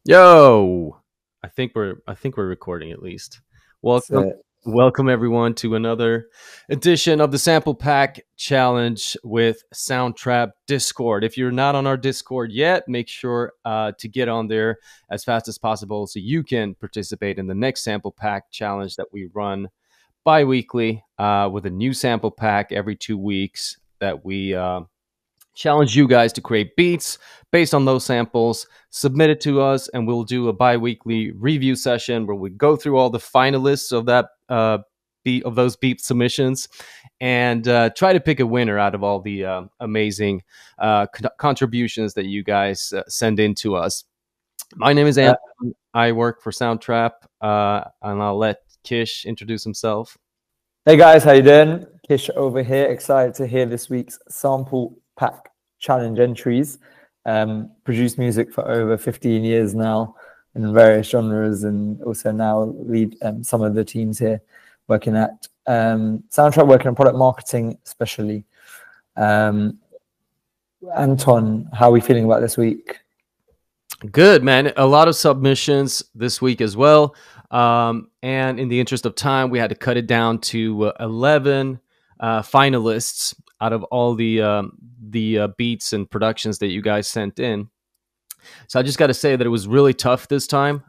Yo, I think we're recording at least. Welcome So, welcome everyone to another edition of the Sample Pack Challenge with Soundtrap Discord. If you're not on our Discord yet, make sure to get on there as fast as possible so you can participate in the next Sample Pack Challenge that we run bi-weekly with a new sample pack every 2 weeks that we challenge you guys to create beats based on those samples, submit it to us, and we'll do a bi-weekly review session where we go through all the finalists of that beat of those beat submissions and try to pick a winner out of all the amazing contributions that you guys send in to us. My name is uh, Anthony. I work for Soundtrap, and I'll let Kish introduce himself. hey guys, how you doing? Kish over here. Excited to hear this week's sample pack challenge entries. Produced music for over 15 years now in various genres, and also now lead some of the teams here working at Soundtrack, working on product marketing, especially. Anton, how are we feeling about this week? Good, man. A lot of submissions this week as well. And in the interest of time, we had to cut it down to 11 finalists out of all the beats and productions that you guys sent in. So I just got to say that it was really tough this time,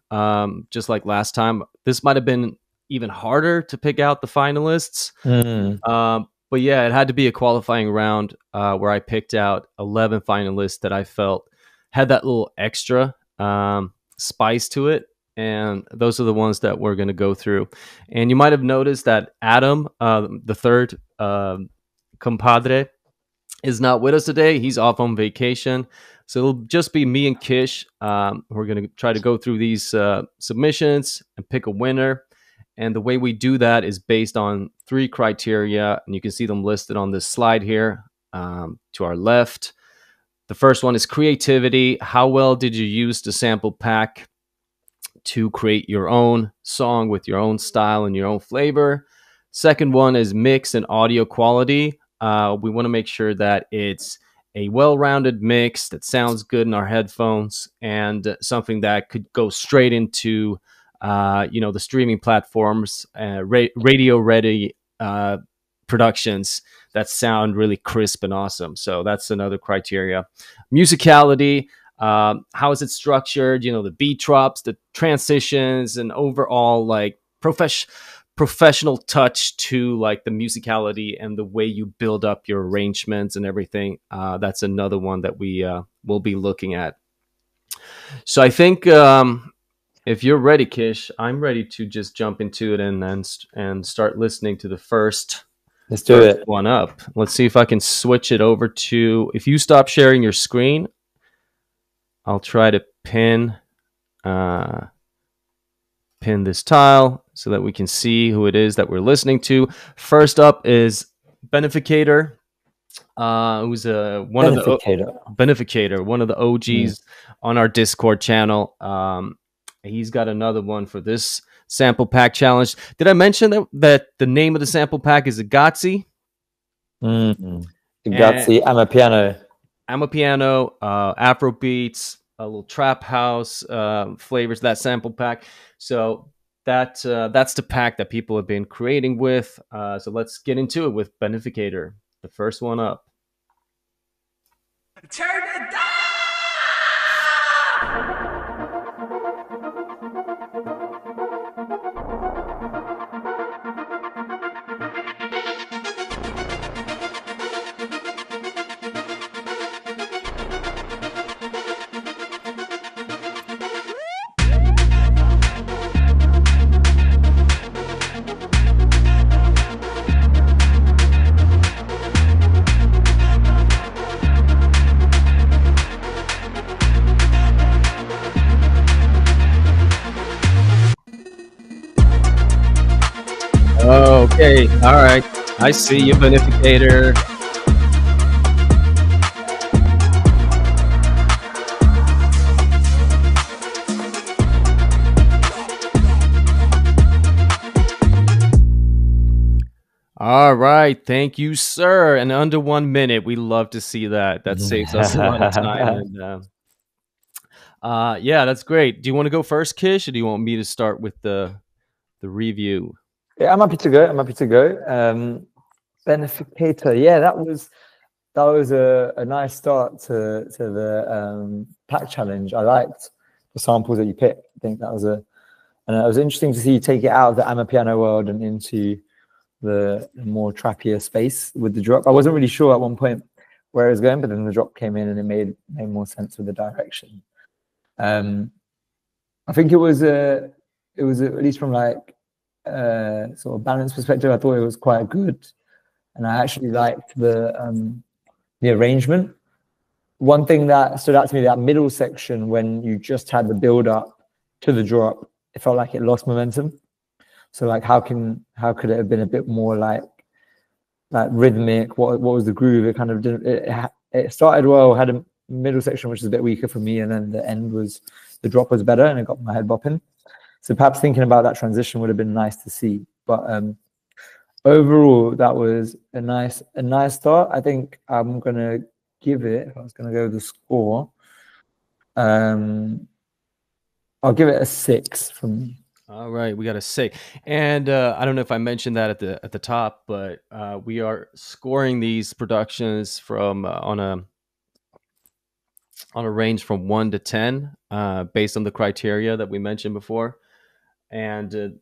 just like last time. This might have been even harder to pick out the finalists. But yeah, it had to be a qualifying round where I picked out 11 finalists that I felt had that little extra spice to it. And those are the ones that we're going to go through. And you might have noticed that Adam, the third compadre, is not with us today. He's off on vacation. So it'll just be me and Kish. We're going to try to go through these submissions and pick a winner. And the way we do that is based on 3 criteria. And you can see them listed on this slide here to our left. The first one is creativity. How well did you use the sample pack to create your own song with your own style and your own flavor? Second one is mix and audio quality. We want to make sure that it's a well-rounded mix that sounds good in our headphones and something that could go straight into the streaming platforms, radio-ready productions that sound really crisp and awesome. So that's another criteria. Musicality, how is it structured? The beat drops, the transitions, and overall like professional touch to like the musicality and the way you build up your arrangements and everything. That's another one that we will be looking at. So I think if you're ready, Kish, I'm ready to just jump into it and start listening to the first. Let's do it. One up. Let's see if I can switch it over to. If you stop sharing your screen, I'll try to pin this tile so that we can see who it is that we're listening to. First up is Beneficator, who's one of the OGs on our Discord channel. He's got another one for this sample pack challenge. Did I mention that the name of the sample pack is Igazi? Igazi, Amapiano, Afro beats, a little trap house flavors, that sample pack. So that's the pack that people have been creating with. So let's get into it with Beneficator, the first one up. Turn it down! Okay, all right. I see you, Beneficator. All right, thank you, sir. And under 1 minute, we love to see that. That saves us a lot of time. And, Yeah, that's great. Do you want to go first, Kish, or do you want me to start with the review? Yeah, I'm happy to go. I'm happy to go. Beneficator. Yeah, that was a nice start to the pack challenge. I liked the samples that you picked. I think that was and it was interesting to see you take it out of the Amapiano world and into the more trappier space with the drop. I wasn't really sure at one point where it was going, but then the drop came in and it made more sense with the direction. I think it was at least from like sort of balance perspective, I thought it was quite good, and I actually liked the arrangement. One thing that stood out to me, that middle section when you just had the build up to the drop, it felt like it lost momentum. So like how could it have been a bit more like rhythmic? What was the groove? It kind of didn't. It started well, had a middle section which is a bit weaker for me, and then the drop was better, and it got my head bopping. So perhaps thinking about that transition would have been nice to see. But overall, that was a nice start. I think I'm gonna give it. If I was gonna go with the score, I'll give it a 6 from me. All right, we got a 6, and I don't know if I mentioned that at the top, but we are scoring these productions from on a range from 1 to 10, based on the criteria that we mentioned before, and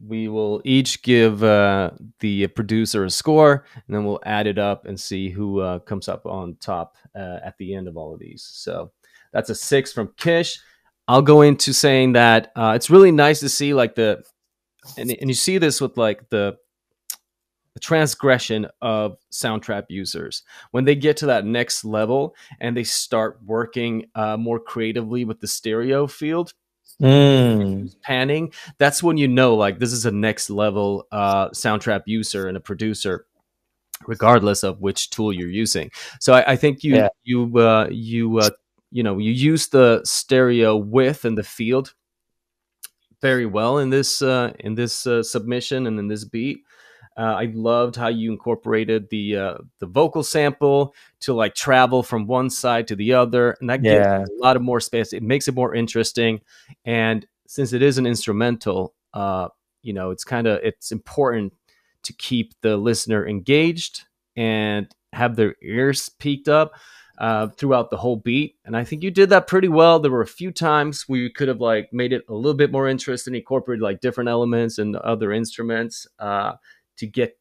we will each give the producer a score, and then we'll add it up and see who comes up on top at the end of all of these. So that's a 6 from Kish. I'll go into saying that it's really nice to see like and you see this with like the transgression of Soundtrap users when they get to that next level and they start working more creatively with the stereo field. Panning, that's when you know like this is a next level Soundtrap user and a producer, regardless of which tool you're using. So I think you use the stereo width and the field very well in this submission and in this beat. I loved how you incorporated the vocal sample to like travel from one side to the other, and that gives a lot of more space. It makes it more interesting, and since it is an instrumental, it's important to keep the listener engaged and have their ears peaked up throughout the whole beat. And I think you did that pretty well. There were a few times where you could have like made it a little bit more interesting, incorporated like different elements and other instruments to get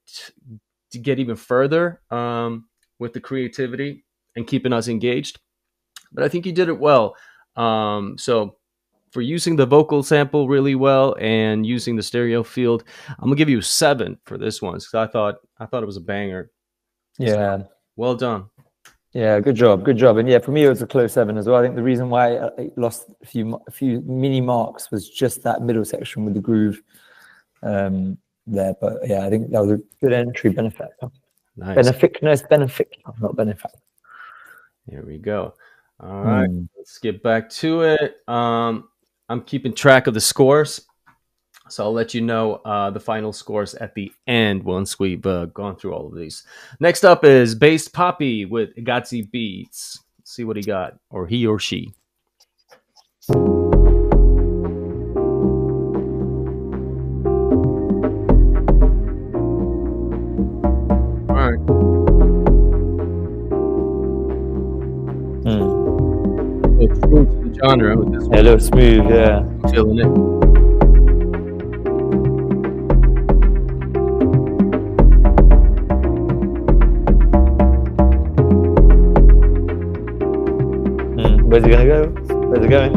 even further with the creativity and keeping us engaged. But I think you did it well. So for using the vocal sample really well and using the stereo field, I'm gonna give you a 7 for this one because I thought it was a banger. Yeah. So, well done. Yeah, good job. And yeah, for me it was a close 7 as well. I think the reason why I lost a few mini marks was just that middle section with the groove there. But yeah, I think that was a good entry. Benefactor. Nice. Benefactor, not benefactor. Here we go. All right, let's get back to it. I'm keeping track of the scores, so I'll let you know the final scores at the end once we've gone through all of these. Next up is Bass Poppy with Igazi Beats. Let's see what he got, or he or she. All right. It's true to the genre with this one. Yeah, a little smooth, yeah. I'm feeling it. Where's it gonna go? Where's it going?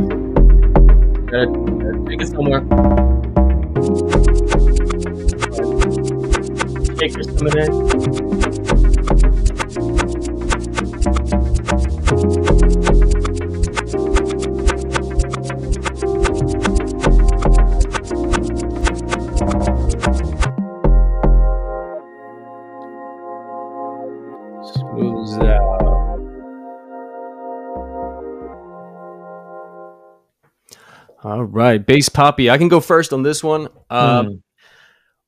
Gotta take it somewhere. Shakers coming in. Smooths out. All right, Bass Poppy. I can go first on this one.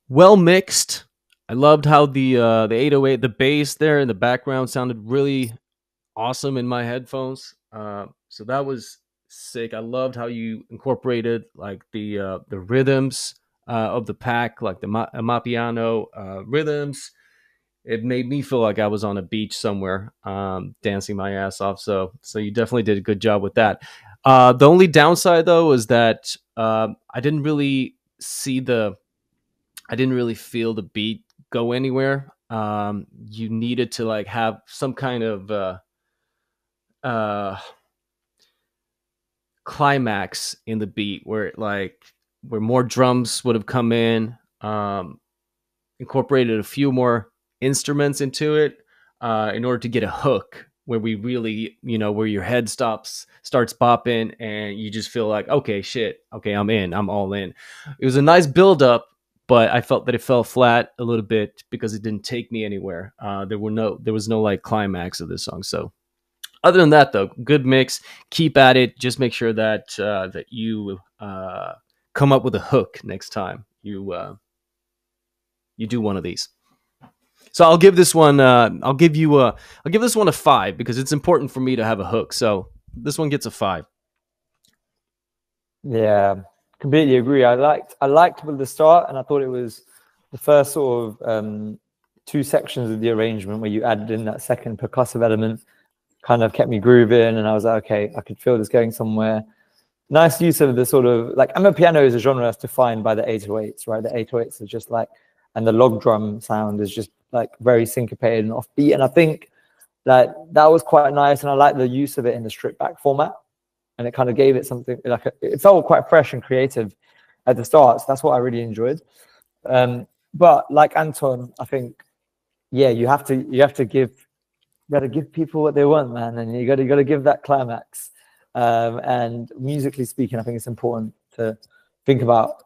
Well mixed. I loved how the 808, the bass there in the background sounded really awesome in my headphones. So that was sick. I loved how you incorporated like the rhythms of the pack, like the Amapiano rhythms. It made me feel like I was on a beach somewhere, dancing my ass off. So you definitely did a good job with that. The only downside though is that I didn't really see I didn't really feel the beat go anywhere. You needed to like have some kind of uh, climax in the beat where where more drums would have come in, incorporated a few more instruments into it in order to get a hook where we really, where your head starts bopping and you just feel like, okay, shit, okay, I'm all in. It was a nice build up, but I felt that it fell flat a little bit because it didn't take me anywhere. There was no like climax of this song. So other than that, though, good mix. Keep at it. Just make sure that you come up with a hook next time you do one of these. So I'll give this one. I'll give this one a 5 because it's important for me to have a hook. So this one gets a 5. Yeah, completely agree. I liked with the start, and I thought it was the first sort of 2 sections of the arrangement where you added in that second percussive element, kind of kept me grooving, and I was like, okay, I could feel this going somewhere. Nice use of the sort of like amapiano is a genre that's defined by the 808s, right? The 808s are just like, and the log drum sound is just like very syncopated and offbeat. And I think that was quite nice, and I like the use of it in the stripped back format, and it kind of gave it something like it felt quite fresh and creative at the start. So that's what I really enjoyed. But like Anton, I think, yeah, you have to give people what they want, man, and you got to give that climax. And musically speaking, I think it's important to think about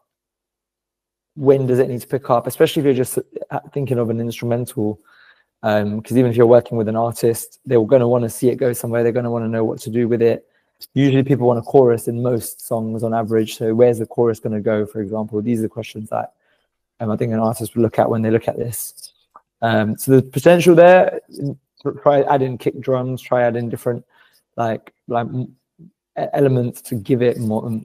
when does it need to pick up, especially if you're just thinking of an instrumental. Because even if you're working with an artist, they're going to want to see it go somewhere. They're going to want to know what to do with it. Usually people want a chorus in most songs on average. So where's the chorus going to go, for example? These are the questions that I think an artist would look at when they look at this. So the potential there, try adding kick drums, try adding different like elements to give it more.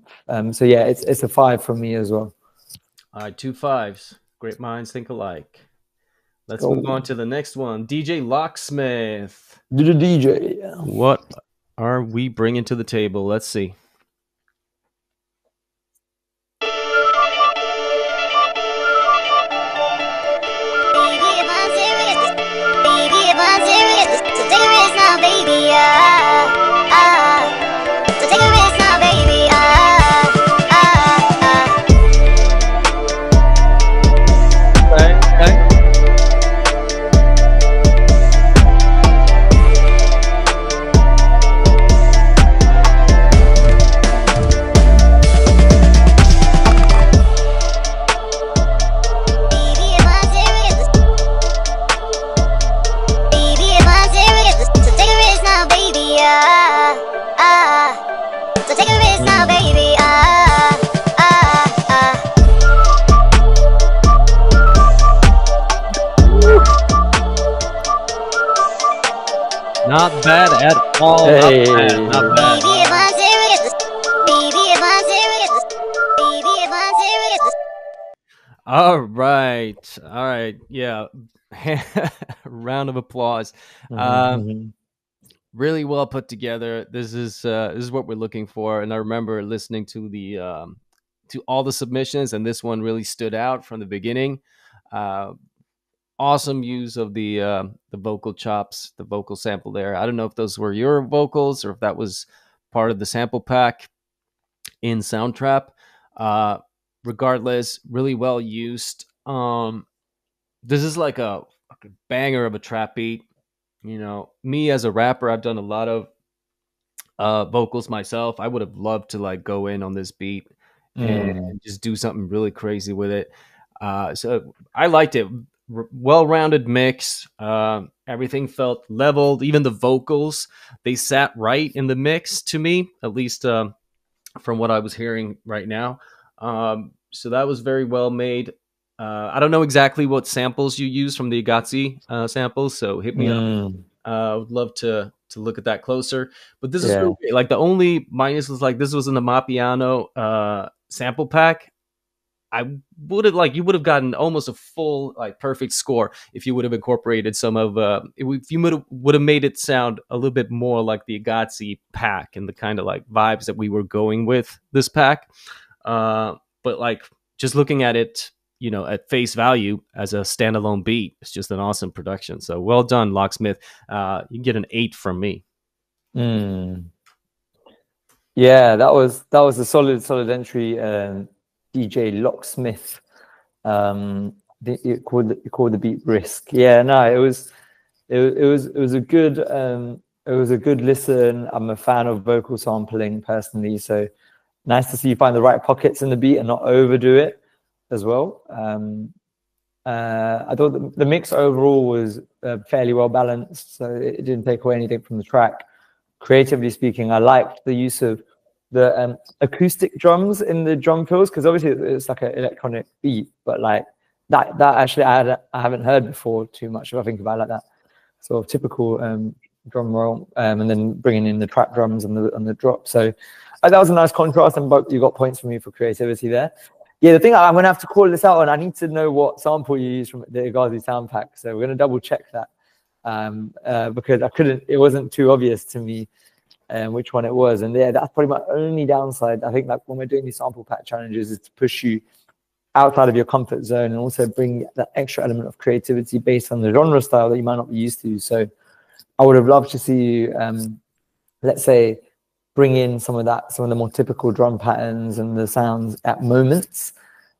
So yeah, it's a 5 from me as well. All right, 2 5s. Great minds think alike. Let's move on to the next one. DJ Locksmith. Do the DJ. What are we bringing to the table? Let's see. Not bad at all. Hey. Not bad. All right. Yeah. Round of applause. Really well put together. This is what we're looking for. And I remember listening to to all the submissions, and this one really stood out from the beginning. Awesome use of the vocal chops, the vocal sample there. I don't know if those were your vocals or if that was part of the sample pack in Soundtrap. Regardless, really well used. This is like a banger of a trap beat. Me as a rapper, I've done a lot of vocals myself. I would have loved to like go in on this beat and just do something really crazy with it. So I liked it. Well-rounded mix. Everything felt leveled. Even the vocals, they sat right in the mix to me, at least from what I was hearing right now. So that was very well made. I don't know exactly what samples you use from the Igazi samples, so hit me up. I would love to to look at that closer. But this is Yeah. really great. Like the only minus was like this was in the Mapiano sample pack. I would have like you would have gotten almost a full like perfect score if you would have incorporated some of if you would have made it sound a little bit more like the Igazi pack and the kind of like vibes that we were going with this pack. But like just looking at it, you know, at face value as a standalone beat, it's just an awesome production. So well done, Locksmith. You get an 8 from me. Yeah, that was a solid entry. DJ Locksmith. It called the beat Brisk. Yeah, no, it was a good listen. I'm a fan of vocal sampling personally, so nice to see you find the right pockets in the beat and not overdo it as well. I thought the mix overall was fairly well balanced, so it didn't take away anything from the track. Creatively speaking, I liked the use of the acoustic drums in the drum fills, because obviously it's like an electronic beat, but like that actually I haven't heard before too much if I think about it like that. Sort of typical drum roll, and then bringing in the trap drums and the drop. So that was a nice contrast, and you got points from me for creativity there. Yeah, the thing I'm gonna have to call this out on, I need to know what sample you use from the Igazi sound pack. So we're gonna double check that. Because it wasn't too obvious to me which one it was. And yeah, that's probably my only downside. I think like when we're doing these sample pack challenges is to push you outside of your comfort zone and also bring that extra element of creativity based on the genre style that you might not be used to. So I would have loved to see you, let's say, bring in some of the more typical drum patterns and the sounds at moments,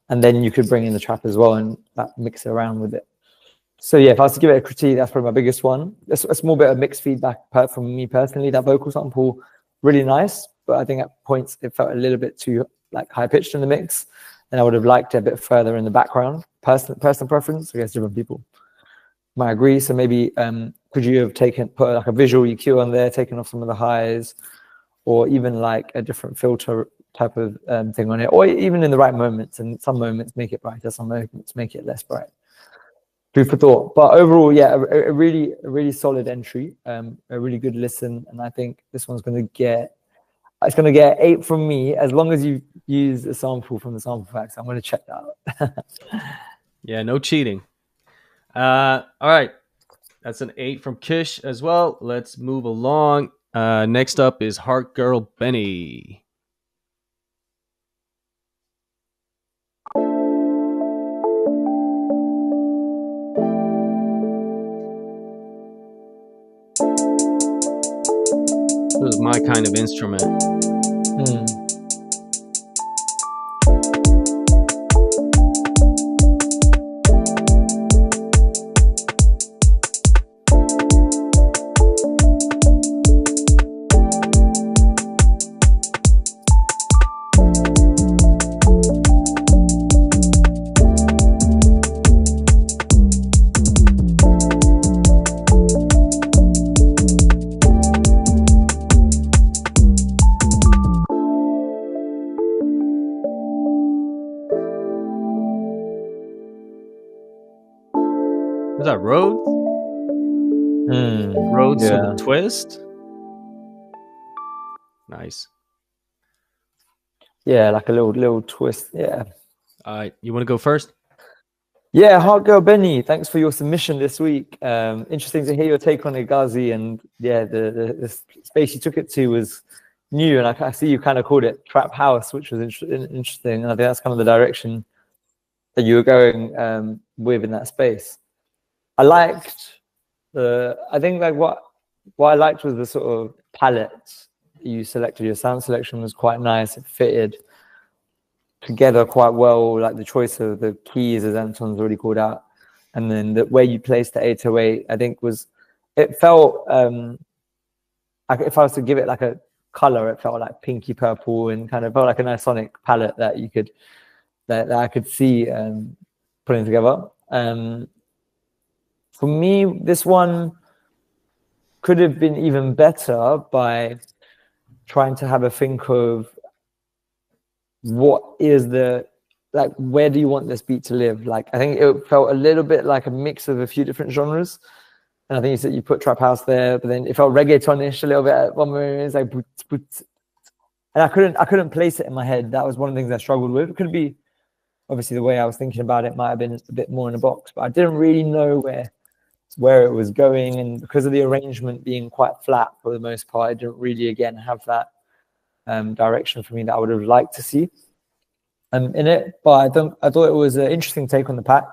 and then you could bring in the trap as well and mix it around with it. So yeah, if I was to give it a critique, that's probably my biggest one. A small bit of mixed feedback from me personally. That vocal sample, really nice, but I think at points it felt a little bit too like high pitched in the mix, and I would have liked it a bit further in the background. Personal preference. I guess different people might agree. So maybe could you have put like a visual EQ on there, taken off some of the highs, or even like a different filter type of thing on it, or even in the right moments. And some moments make it brighter, some moments make it less bright. Food for thought. But overall, yeah, a really solid entry, a really good listen, and I think this one's going to get 8 from me as long as you use a sample from the sample pack. So I'm going to check that out. Yeah, no cheating. All right, that's an 8 from Kish as well. Let's move along. Next up is Heart Girl Benny. This is my kind of instrument. Was that Rhodes? Rhodes with a twist. Nice. Yeah, like a little twist. Yeah. All right, you want to go first? Yeah, Heart Girl Benny, thanks for your submission this week. Interesting to hear your take on Igazi, and yeah, the space you took it to was new, and I see you kind of called it trap house, which was interesting. And I think that's kind of the direction that you were going with in that space. I think like what I liked was the sort of palette you selected. Your sound selection was quite nice. It fitted together quite well, like the choice of the keys, as Anton's already called out, and then the way you placed the 808, I think it felt like if I was to give it like a color, it felt like pinky purple and kind of felt like a nice sonic palette that I could see putting together. For me, this one could have been even better by trying to have a think of what is where do you want this beat to live? Like, I think it felt a little bit like a mix of a few different genres. And I think you said you put trap house there, but then it felt reggaetonish a little bit at one moment. It's like, and I couldn't place it in my head. That was one of the things I struggled with. It could be obviously the way I was thinking about it might have been a bit more in a box, but I didn't really know where it was going, and because of the arrangement being quite flat for the most part, I didn't really again have that direction for me that I would have liked to see in it. But I thought it was an interesting take on the pack,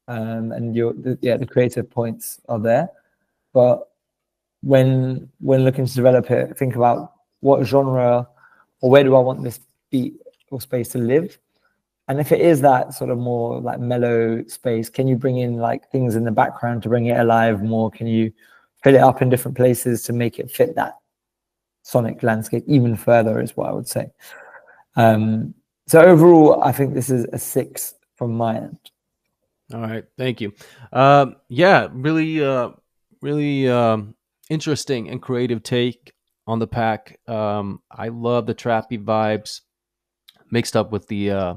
and the creative points are there. But when looking to develop it, think about what genre or where do I want this beat or space to live. And if it is that sort of more like mellow space, can you bring in like things in the background to bring it alive more? Can you fill it up in different places to make it fit that sonic landscape even further, is what I would say. So overall, I think this is a 6 from my end. All right, thank you. Yeah, really interesting and creative take on the pack. I love the trappy vibes mixed up with the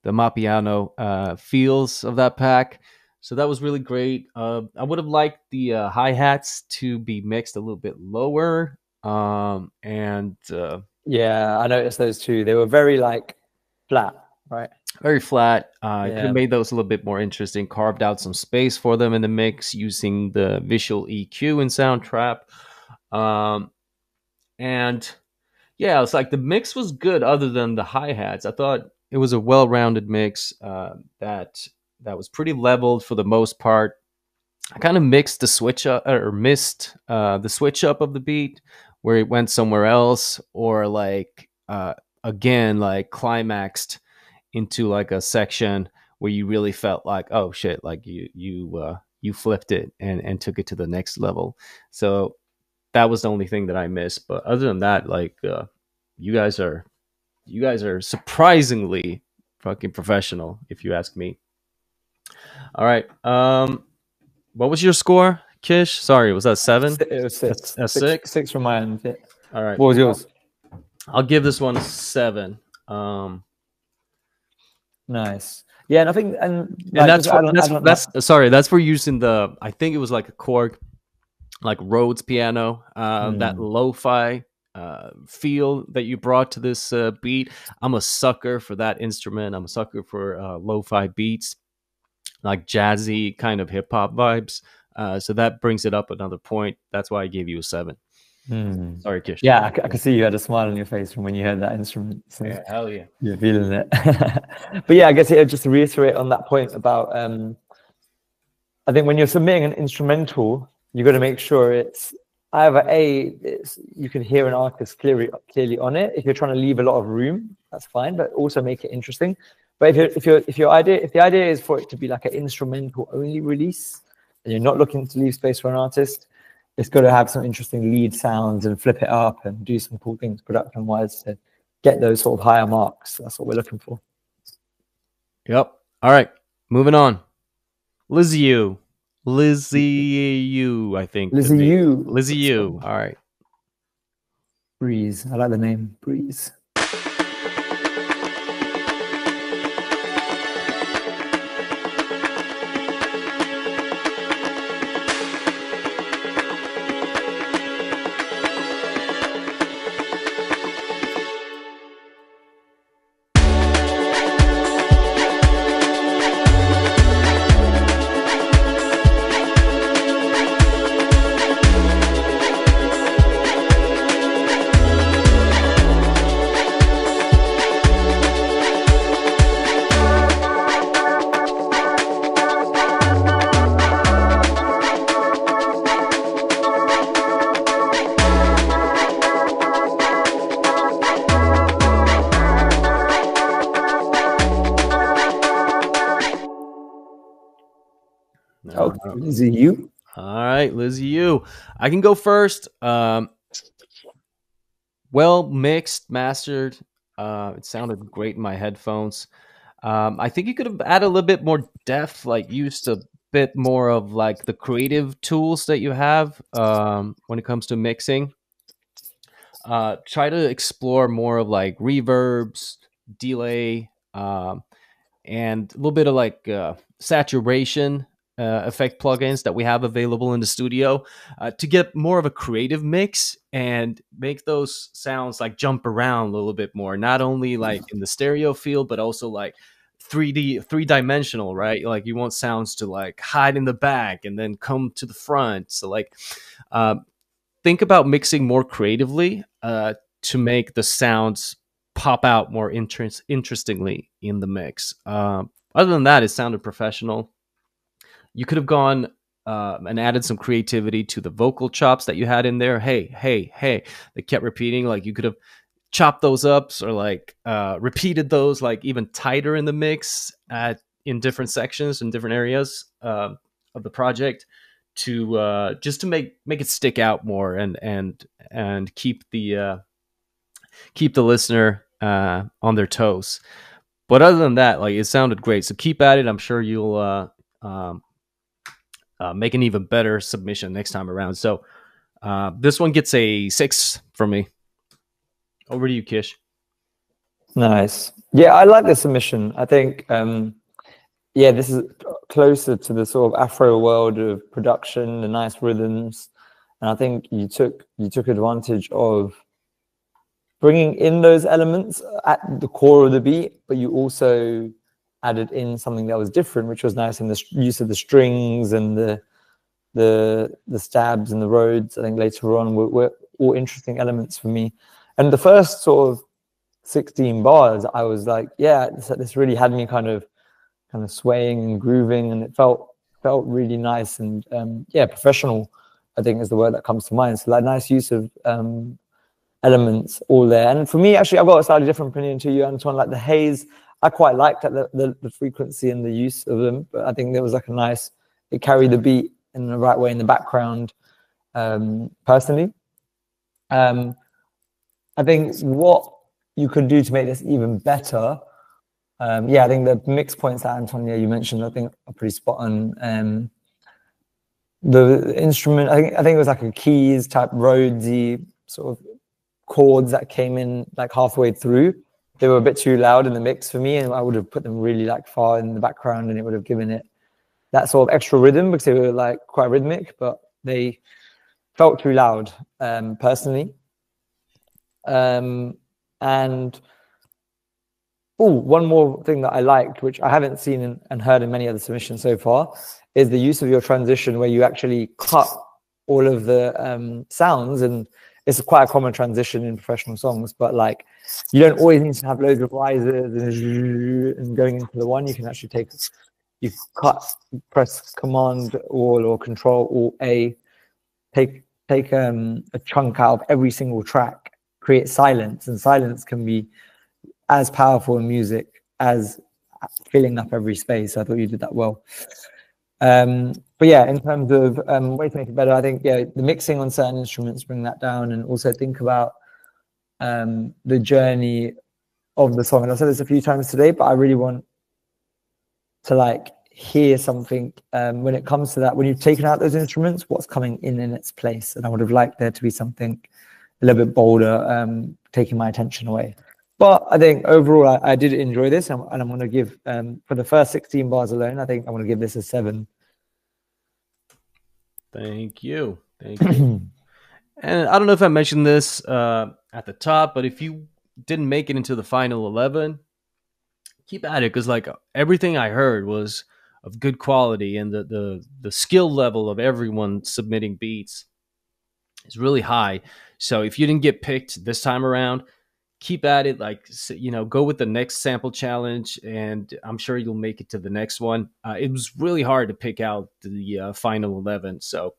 Mapiano feels of that pack. So that was really great. I would have liked the hi-hats to be mixed a little bit lower. Yeah, I noticed those too. They were very like flat, right? Very flat. Could have made those a little bit more interesting, carved out some space for them in the mix using the visual EQ in Soundtrap. And yeah, it's like the mix was good other than the hi-hats. I thought it was a well-rounded mix that was pretty leveled for the most part. I kind of mixed the switch up or missed the switch up of the beat where it went somewhere else, or like again like climaxed into like a section where you really felt like, oh shit, like you flipped it and took it to the next level. So that was the only thing that I missed. But other than that, like you guys are surprisingly fucking professional, if you ask me. All right. What was your score, Kish? Sorry, was that 7? It was 6. A 6? 6 from my end. Yeah. All right. What was yours? I'll give this one a 7. Nice. Yeah, and I think that's for using the, I think it was like a Korg, like Rhodes piano, that lo-fi feel that you brought to this beat. I'm a sucker for that instrument. I'm a sucker for lo-fi beats, like jazzy kind of hip hop vibes. So that brings it up another point. That's why I gave you a 7. Sorry, Kish. Yeah, I could see you had a smile on your face from when you heard that instrument. So yeah, hell yeah. You're feeling it. But yeah, I guess just to reiterate on that point about, I think when you're submitting an instrumental, you've got to make sure it's either you can hear an artist clearly on it. If you're trying to leave a lot of room, that's fine, but also make it interesting. But if the idea is for it to be like an instrumental only release, and you're not looking to leave space for an artist, it's got to have some interesting lead sounds and flip it up and do some cool things production wise to get those sort of higher marks. That's what we're looking for. Yep. All right. Moving on. Lizzie U, I think. Lizzie U. All right. Breeze. I like the name Breeze. Lizzie U. All right, Lizzie U. I can go first. Well mixed, mastered. It sounded great in my headphones. I think you could have added a little bit more depth, like used a bit more of like the creative tools that you have when it comes to mixing. Try to explore more of like reverbs, delay, and a little bit of like saturation effect plugins that we have available in the studio to get more of a creative mix and make those sounds like jump around a little bit more, not only like in the stereo field, but also like 3D, 3 dimensional, right? Like you want sounds to like hide in the back and then come to the front. So like uh, think about mixing more creatively to make the sounds pop out more interestingly in the mix. Other than that, it sounded professional. You could have gone and added some creativity to the vocal chops that you had in there. Hey, hey, hey. They kept repeating. Like you could have chopped those up or like repeated those like even tighter in the mix in different sections in different areas of the project to just to make it stick out more and keep the listener on their toes. But other than that, like it sounded great. So keep at it. I'm sure you'll make an even better submission next time around. So this one gets a 6 from me. Over to you, Kish. Nice. Yeah, I like the submission. I think, yeah, this is closer to the sort of Afro world of production, the nice rhythms, and I think you took advantage of bringing in those elements at the core of the beat, but you also added in something that was different, which was nice in the use of the strings and the stabs and the roads. I think later on were all interesting elements for me. And the first sort of 16 bars, I was like, yeah, this really had me kind of swaying and grooving, and it felt really nice and yeah, professional, I think is the word that comes to mind. So like nice use of elements all there. And for me, actually, I've got a slightly different opinion to you, Antoine. Like the haze, I quite liked the frequency and the use of them, but I think there was like a nice, it carried the beat in the right way in the background, personally. I think what you could do to make this even better, yeah, I think the mix points that Antonia you mentioned, I think are pretty spot on. The instrument, I think it was like a keys type Rhodesy sort of chords that came in like halfway through. They were a bit too loud in the mix for me, and I would have put them really like far in the background, and it would have given it that sort of extra rhythm because they were like quite rhythmic, but they felt too loud, personally. And one more thing that I liked, which I haven't seen and heard in many other submissions so far, is the use of your transition where you actually cut all of the sounds. And it's quite a common transition in professional songs, but like you don't always need to have loads of rises and going into the one. You can actually you press Command All or Control Alt A, take a chunk out of every single track, create silence, and silence can be as powerful in music as filling up every space. I thought you did that well. But yeah, in terms of way to make it better, I think, yeah, the mixing on certain instruments, bring that down, and also think about the journey of the song. And I've said this a few times today, but I really want to like hear something when it comes to that. When you've taken out those instruments, what's coming in its place? And I would have liked there to be something a little bit bolder, taking my attention away. But I think overall, I did enjoy this, and I'm going to give, for the first 16 bars alone, I think I'm going to give this a 7. Thank you. Thank you. And I don't know if I mentioned this at the top, but if you didn't make it into the final 11, keep at it, because like everything I heard was of good quality, and the skill level of everyone submitting beats is really high. So if you didn't get picked this time around, keep at it. Like, you know, go with the next sample challenge, and I'm sure you'll make it to the next one. It was really hard to pick out the final 11. So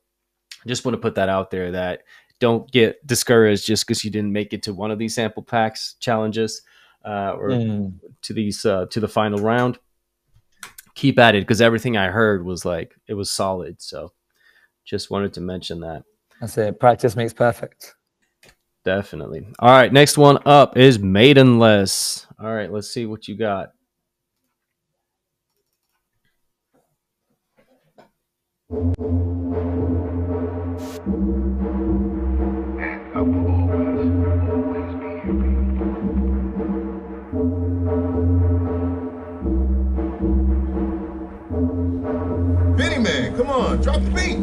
I just want to put that out there, that don't get discouraged just because you didn't make it to one of these sample packs challenges to the final round. Keep at it, because everything I heard was like, it was solid. So just wanted to mention that. That's it. Practice makes perfect. Definitely. All right, next one up is Maidenless. All right, let's see what you got. Benny Man. on, drop the beat.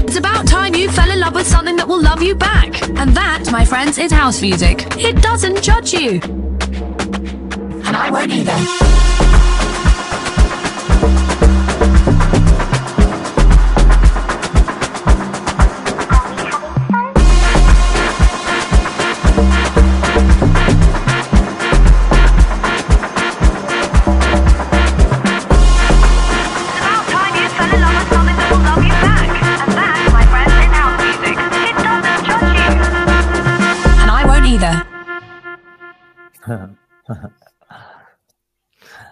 It's about time you fell in love with something that will love you back. And that, my friends, is house music. It doesn't judge you. And I won't either.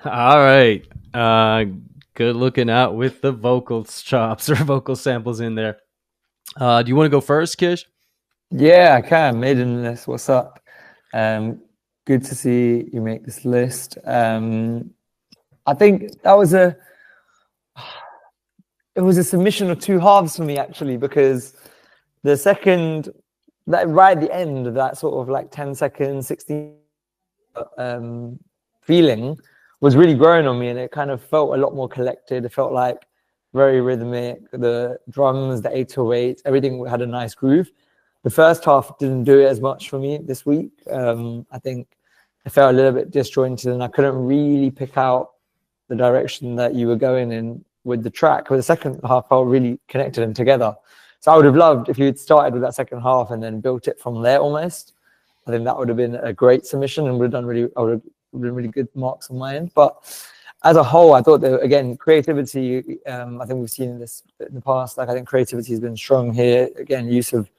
All right. Good looking out with the vocal chops or vocal samples in there. Do you want to go first, Kish? Yeah, I can. Maiden list. What's up? Good to see you make this list. I think that was it was a submission of two halves for me, actually, because the second, right at the end of that sort of like 10 seconds, 16 feeling was really growing on me, and it kind of felt a lot more collected. It felt like very rhythmic. The drums, the 808, everything had a nice groove. The first half didn't do it as much for me this week. I think it felt a little bit disjointed, and I couldn't really pick out the direction that you were going in with the track. But the second half felt really connected and together. So I would have loved if you had started with that second half and then built it from there almost. I think that would have been a great submission and would have been really good marks on my end. But as a whole, I thought that, again, creativity, I think we've seen this in the past. Like, I think creativity has been strong here. Again, use of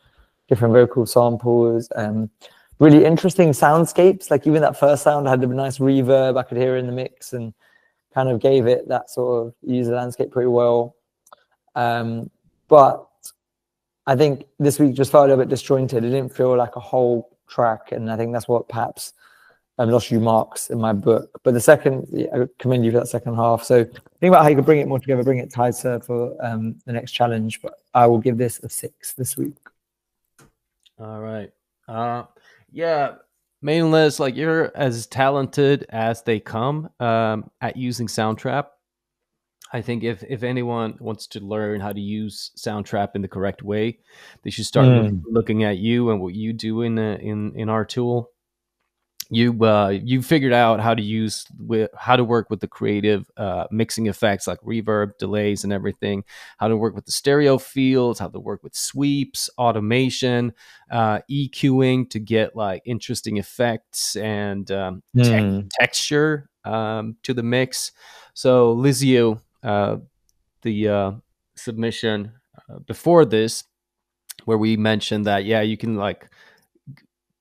different vocal samples, really interesting soundscapes. Like, even that first sound had a nice reverb I could hear in the mix and kind of gave it that sort of user landscape pretty well. But I think this week just felt a little bit disjointed. It didn't feel like a whole track, and I think that's what perhaps lost you marks in my book. But the second, I commend you for that second half. So think about how you could bring it more together, bring it tighter for the next challenge. But I will give this a 6 this week. All right. Yeah, Mainless, like, you're as talented as they come at using Soundtrap. I think if anyone wants to learn how to use Soundtrap in the correct way, they should start looking at you and what you do in our tool. You figured out how to work with the creative mixing effects like reverb, delays, and everything. How to work with the stereo fields. How to work with sweeps, automation, EQing to get like interesting effects and texture to the mix. So Lizio, the submission before this, where we mentioned that you can like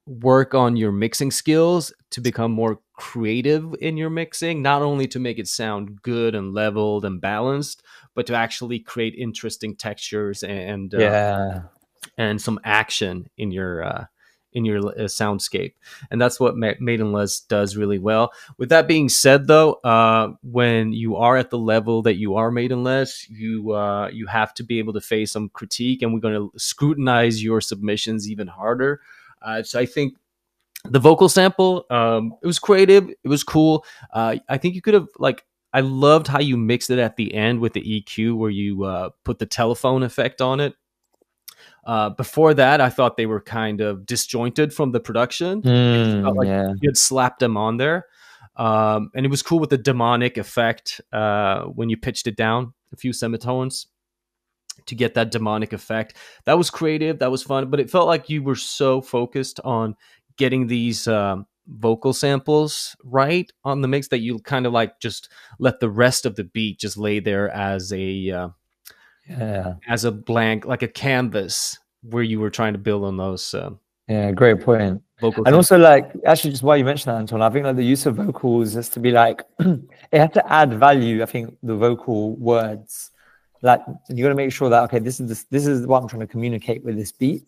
work on your mixing skills to become more creative in your mixing, not only to make it sound good and leveled and balanced, but to actually create interesting textures and some action in your soundscape. And that's what Maidenless does really well. With that being said, though, when you are at the level that you are Maidenless, you have to be able to face some critique, and we're going to scrutinize your submissions even harder. So I think the vocal sample, it was creative. It was cool. I think you could have, like, I loved how you mixed it at the end with the EQ, where you put the telephone effect on it. Before that, I thought they were kind of disjointed from the production. It felt like you had slapped them on there. And it was cool with the demonic effect when you pitched it down a few semitones to get that demonic effect. That was creative. That was fun. But it felt like you were so focused on getting these vocal samples right on the mix that you kind of like just let the rest of the beat just lay there as a blank, like a canvas where you were trying to build on those. Great point. Vocal and also, like, actually, just why you mentioned that, Anton, I think like the use of vocals has to be like, it has to add value. I think the vocal words, like, you got to make sure that, okay, this is what I'm trying to communicate with this beat,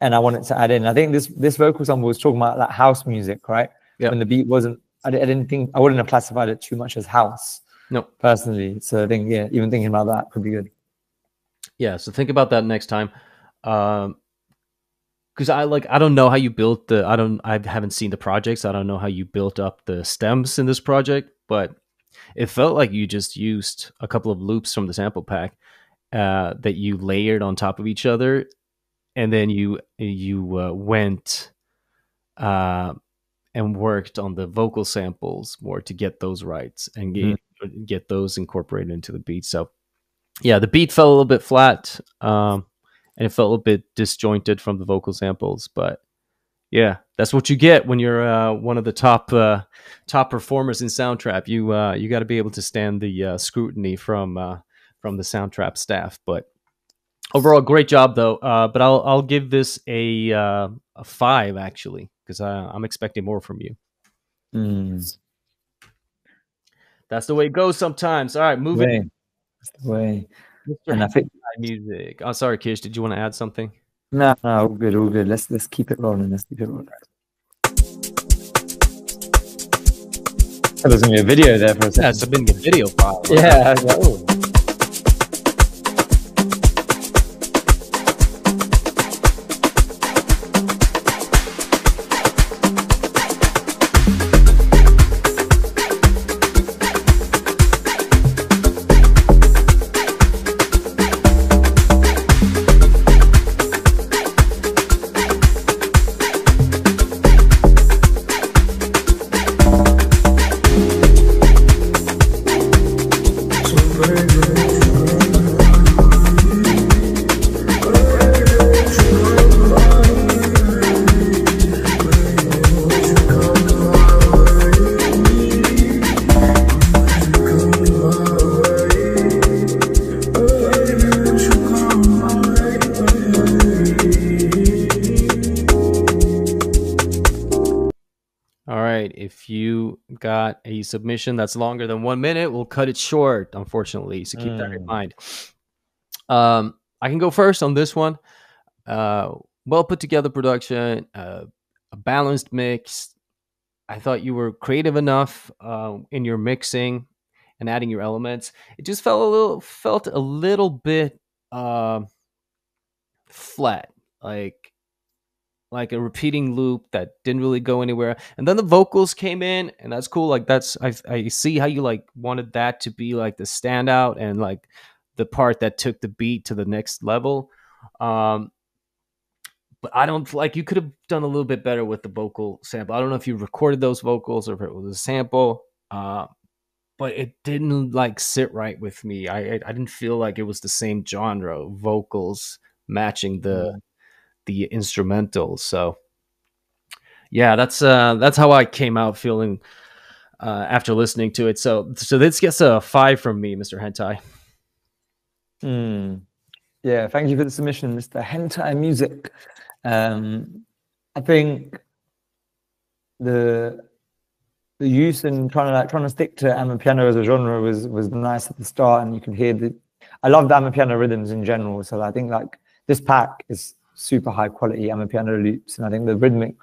and I want it to add in. I think this vocal sample was talking about like house music, right? Yeah. When the beat wasn't, I didn't think, I wouldn't have classified it too much as house. No, personally. So I think, even thinking about that could be good. Yeah. So think about that next time. because I don't know how you built I haven't seen the projects. I don't know how you built up the stems in this project, but it felt like you just used a couple of loops from the sample pack that you layered on top of each other, and then you went and worked on the vocal samples more to get those right and get those incorporated into the beat. So yeah, the beat fell a little bit flat, and it felt a little bit disjointed from the vocal samples. But yeah, that's what you get when you're one of the top performers in Soundtrap. You got to be able to stand the scrutiny from the Soundtrap staff. But overall, great job though. But I'll give this a 5 actually, because I'm expecting more from you. That's the way it goes sometimes. All right, moving. That's the way. And I think music. Oh, sorry, Kish. Did you want to add something? No, all good, all good. Let's keep it rolling. Let's keep it rolling. Oh, there's gonna be a video there for a second. Yeah, it's been a video file. Yeah. I was like, oh. If you got a submission that's longer than 1 minute, we'll cut it short, unfortunately. So keep that in mind. I can go first on this one. Well put together production, a balanced mix. I thought you were creative enough in your mixing and adding your elements. It just felt a little bit flat, like a repeating loop that didn't really go anywhere. And then the vocals came in, and that's cool. Like I see how you like wanted that to be like the standout and like the part that took the beat to the next level. But I don't like, you could have done a little bit better with the vocal sample. I don't know if you recorded those vocals or if it was a sample, but it didn't like sit right with me. I didn't feel like it was the same genre, vocals matching the instrumental. So yeah, that's how I came out feeling after listening to it. So this gets a 5 from me, Mr. Hentai. Yeah, thank you for the submission, Mr. Hentai Music. I think the use and trying to stick to amapiano as a genre was nice at the start, and you can hear I love the amapiano rhythms in general. So I think like this pack is super high quality amapiano loops, and I think the rhythmic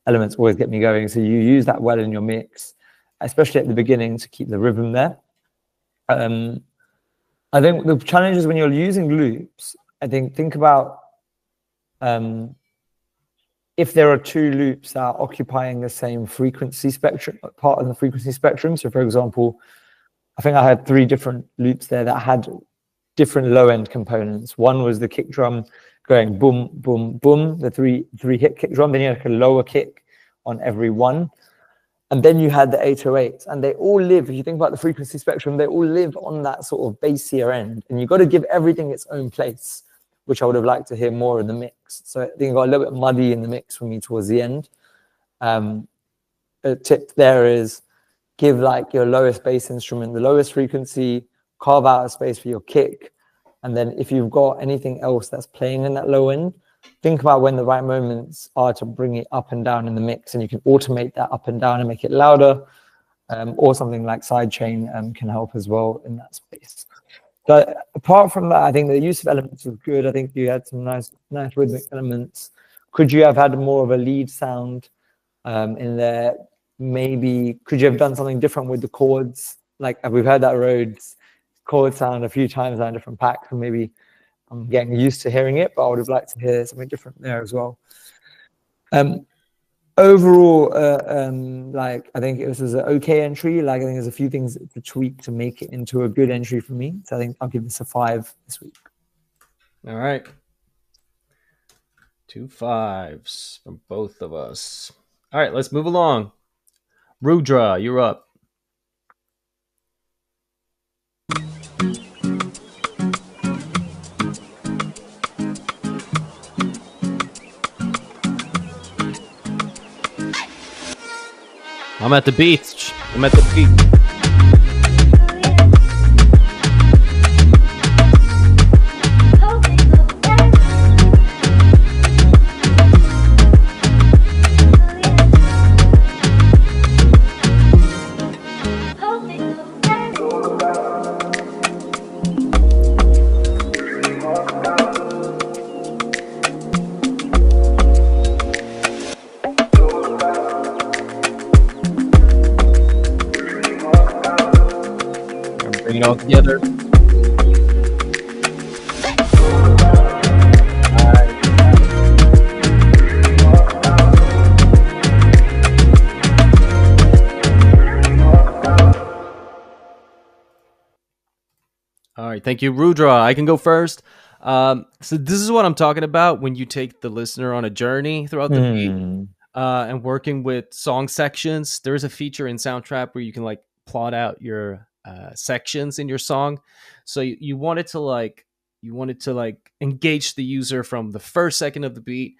elements always get me going. So you use that well in your mix, especially at the beginning, to keep the rhythm there. I think the challenge is when you're using loops, think about if there are 2 loops that are occupying the same frequency spectrum, part of the frequency spectrum. So for example, I think I had 3 different loops there that had different low end components. One was the kick drum going boom, boom, boom, the three hit kick drum. Then you had like a lower kick on every one. And then you had the 808s, and they all live, if you think about the frequency spectrum, they all live on that sort of bassier end. And you've got to give everything its own place, which I would have liked to hear more in the mix. So I think it got a little bit muddy in the mix for me towards the end. A tip there is give like your lowest bass instrument the lowest frequency, carve out a space for your kick. And then if you've got anything else that's playing in that low end, think about when the right moments are to bring it up and down in the mix, and you can automate that up and down and make it louder, or something like sidechain can help as well in that space. But apart from that, I think the use of elements was good. I think you had some nice rhythmic elements. Could you have had more of a lead sound in there? Maybe could you have done something different with the chords? Like we've heard that Rhodes chord sound a few times on different packs, and maybe I'm getting used to hearing it, but I would have liked to hear something different there as well. Overall, like I think it was an okay entry. Like I think there's a few things to tweak to make it into a good entry for me. So I think I'll give this a 5 this week. All right. 2 5s from both of us. All right, let's move along. Rudra, you're up. I'm at the beach. I'm at the beach. Bring it all together. All right, thank you, Rudra. I can go first. So this is what I'm talking about when you take the listener on a journey throughout the beat, and working with song sections. There's a feature in Soundtrap where you can like plot out your sections in your song. So you want it to like engage the user from the first second of the beat,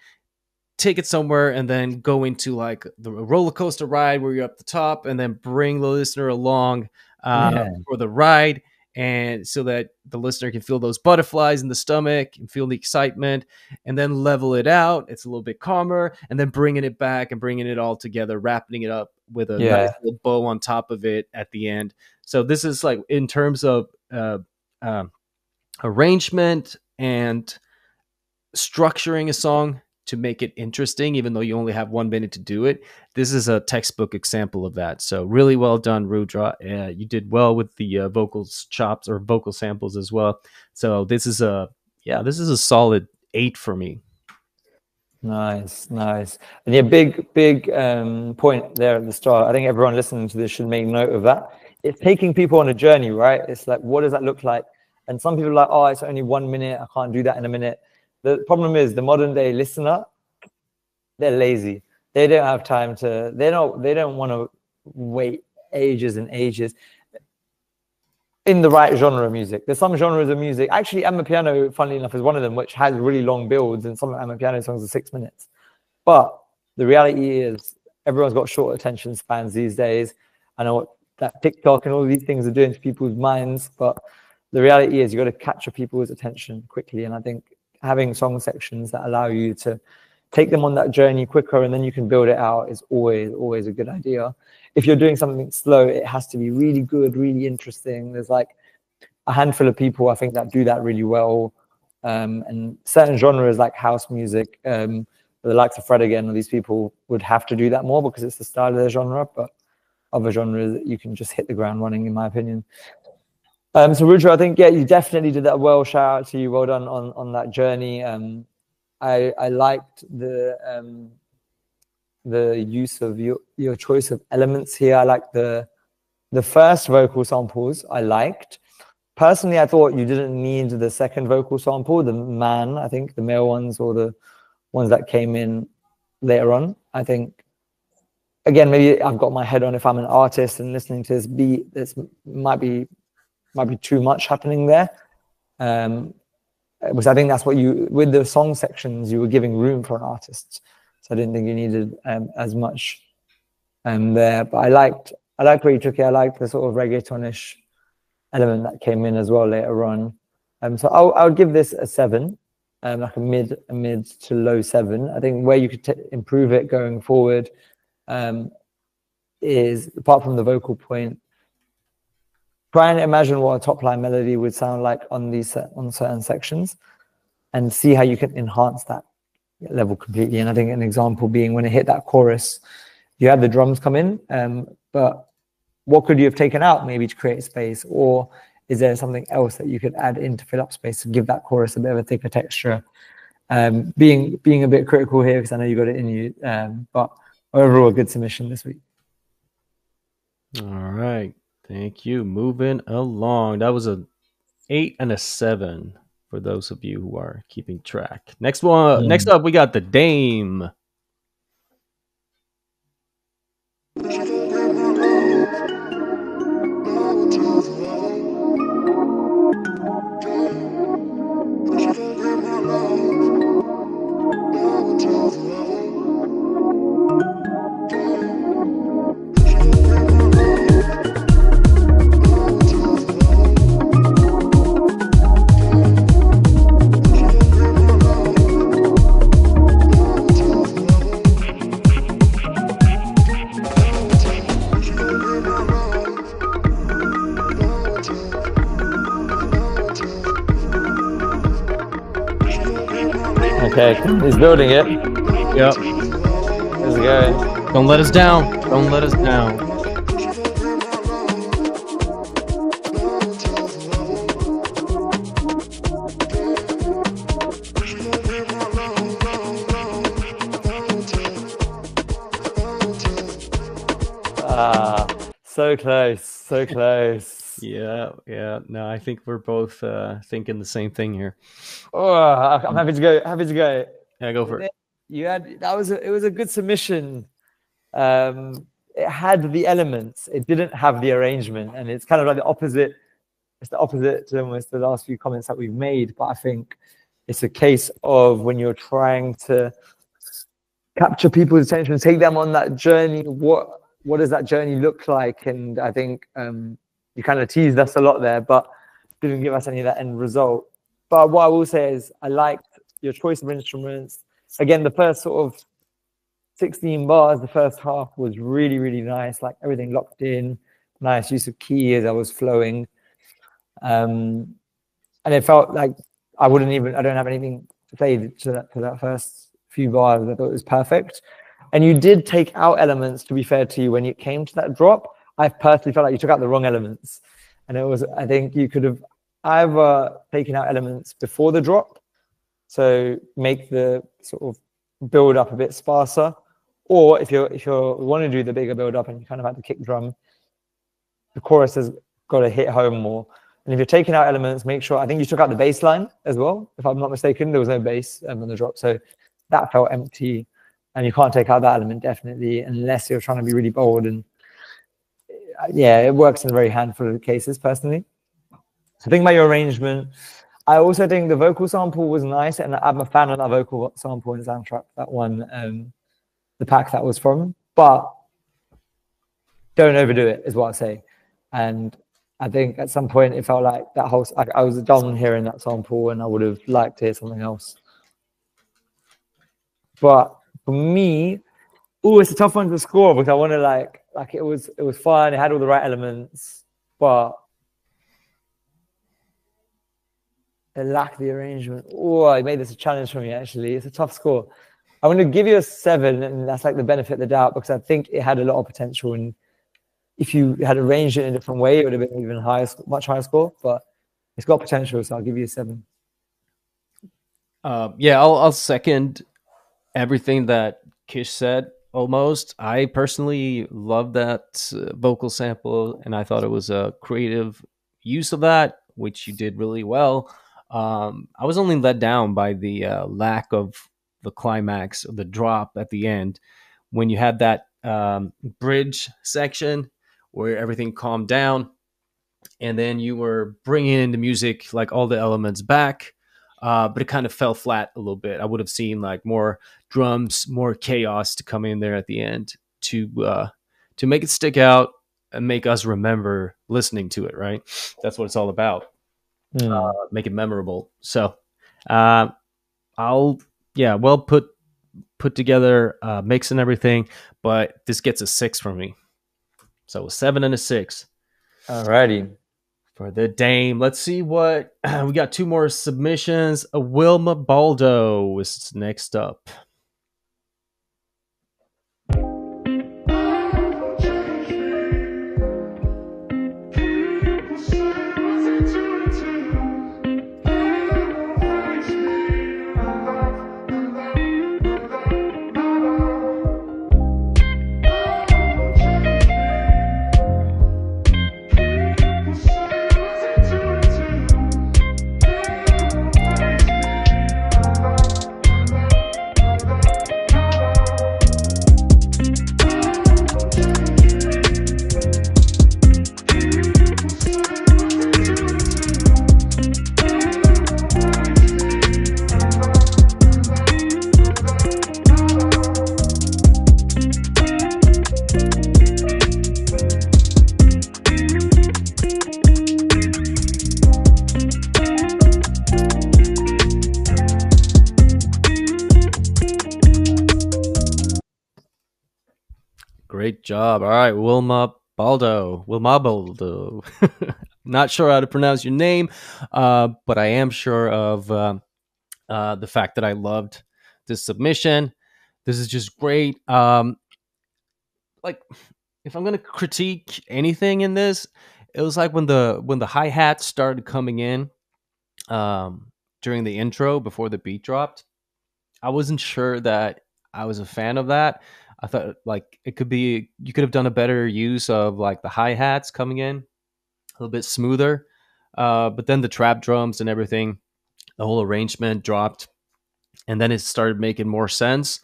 take it somewhere, and then go into like the roller coaster ride where you're up the top, and then bring the listener along for the ride. And so that the listener can feel those butterflies in the stomach and feel the excitement, and then level it out. It's a little bit calmer, and then bringing it back and bringing it all together, wrapping it up with a nice little bow on top of it at the end. So this is like in terms of arrangement and structuring a song to make it interesting, even though you only have 1 minute to do it. This is a textbook example of that. So really well done, Rudra. You did well with the vocals chops or vocal samples as well. So this is a solid 8 for me. Nice. And yeah, big point there at the start. I think everyone listening to this should make note of that. It's taking people on a journey, right? It's like, what does that look like? And some people are like, oh, it's only 1 minute. I can't do that in a minute. The problem is the modern day listener, they're lazy. They don't have time to, they don't want to wait ages and ages in the right genre of music. There's some genres of music. Actually, Amapiano, funnily enough, is one of them, which has really long builds, and some Amapiano songs are 6 minutes. But the reality is everyone's got short attention spans these days. I know what that TikTok and all these things are doing to people's minds, but the reality is you've got to capture people's attention quickly. And I think having song sections that allow you to take them on that journey quicker, and then you can build it out, is always a good idea. If you're doing something slow, it has to be really good, really interesting. There's like a handful of people, I think, that do that really well. And certain genres like house music, the likes of Fred again, or these people would have to do that more because it's the style of their genre. But other genres, you can just hit the ground running, in my opinion. So Rudra, I think, yeah, you definitely did that well. Shout out to you. Well done on that journey. I liked the use of your choice of elements here. I liked the first vocal samples. I liked. Personally, I thought you didn't need the second vocal sample, the man, I think, the male ones or the ones that came in later on. I think, again, maybe I've got my head on if I'm an artist and listening to this beat, this might be too much happening there. Because I think that's what with the song sections, you were giving room for an artist. So I didn't think you needed as much there. But I liked where you took it. I liked the sort of reggaetonish element that came in as well later on. So I would give this a 7, like a mid to low 7. I think where you could improve it going forward is, apart from the vocal point, try and imagine what a top line melody would sound like on certain sections, and see how you can enhance that level completely. And I think an example being when it hit that chorus, you had the drums come in, but what could you have taken out maybe to create space? Or is there something else that you could add in to fill up space to give that chorus a bit of a thicker texture? Being a bit critical here because I know you got it in you, but overall a good submission this week. All right, thank you. Moving along, that was a 8 and a 7 for those of you who are keeping track. Next up, we got the Dame. Okay, he's building it. Yep. How's it going? Don't let us down. Don't let us down. So close, so close. Yeah. No, I think we're both thinking the same thing here. Oh, I'm happy to go. Happy to go. Yeah, go for it. It was a good submission. It had the elements. It didn't have the arrangement, and it's kind of like the opposite. It's the opposite to almost the last few comments that we've made. But I think it's a case of when you're trying to capture people's attention, take them on that journey. What does that journey look like? And I think you kind of teased us a lot there, but didn't give us any of that end result. But what I will say is I liked your choice of instruments. Again, the first sort of 16 bars, the first half was really, really nice. Like everything locked in, nice use of key as I was flowing. And it felt like I don't have anything to say to that first few bars. I thought it was perfect. And you did take out elements, to be fair to you, when it came to that drop. I personally felt like you took out the wrong elements. And I think you could have either taken out elements before the drop, so make the sort of build up a bit sparser, or if you want to do the bigger build up and you kind of have the kick drum, the chorus has got to hit home more. And if you're taking out elements, make sure, I think you took out the bass line as well. If I'm not mistaken, there was no bass on the drop. So that felt empty. And you can't take out that element, definitely, unless you're trying to be really bold. And yeah, it works in a very handful of cases, personally. So think about your arrangement. I also think the vocal sample was nice, and I'm a fan of that vocal sample in Soundtrap, that one, the pack that was from. But don't overdo it, is what I say. And I think at some point it felt like that whole, I was done hearing that sample, and I would have liked to hear something else. But for me, it's a tough one to score because I want to like it was fun. It had all the right elements, but it lacked the arrangement. It made this a challenge for me. Actually, it's a tough score. I'm going to give you a 7, and that's like the benefit of the doubt because I think it had a lot of potential. And if you had arranged it in a different way, it would have been even higher, much higher score. But it's got potential, so I'll give you a 7. Yeah, I'll second everything that Kish said. Almost, I personally love that vocal sample, and I thought it was a creative use of that, which you did really well. I was only let down by the lack of the climax, of the drop at the end, when you had that bridge section where everything calmed down, and then you were bringing in the music, like all the elements back. But it kind of fell flat a little bit. I would have seen like more drums, more chaos to come in there at the end to make it stick out and make us remember listening to it. Right, that's what it's all about. Make it memorable. So, well put together mix and everything, but this gets a 6 from me. So a 7 and a 6. Alrighty. For the Dame, let's see what we got. 2 more submissions. Wilma Baldo is next up. job. All right, Wilma Baldo. Not sure how to pronounce your name, but I am sure of the fact that I loved this submission. This is just great. Like, if I'm gonna critique anything in this, it was like when the hi hats started coming in during the intro before the beat dropped. I wasn't sure that I was a fan of that. I thought like it could be you could have done a better use of like the hi hats coming in a little bit smoother. But then the trap drums and everything, the whole arrangement dropped, and then it started making more sense.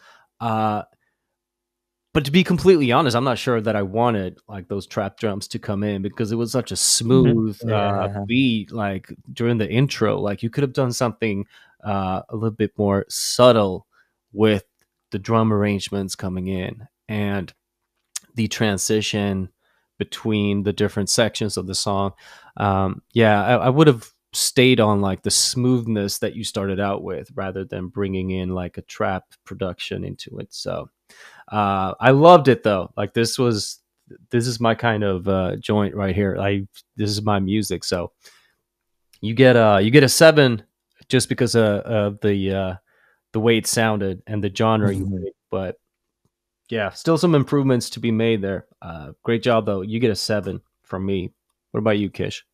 But to be completely honest, I'm not sure that I wanted like those trap drums to come in because it was such a smooth Yeah. beat. Like during the intro, like you could have done something a little bit more subtle with the drum arrangements coming in and the transition between the different sections of the song. I would have stayed on like the smoothness that you started out with rather than bringing in like a trap production into it. So I loved it though. Like this is my kind of joint right here. This is my music. So you get a 7 just because of the way it sounded and the genre you made. But yeah, still some improvements to be made there. Great job though. You get a 7 from me. What about you, Kish?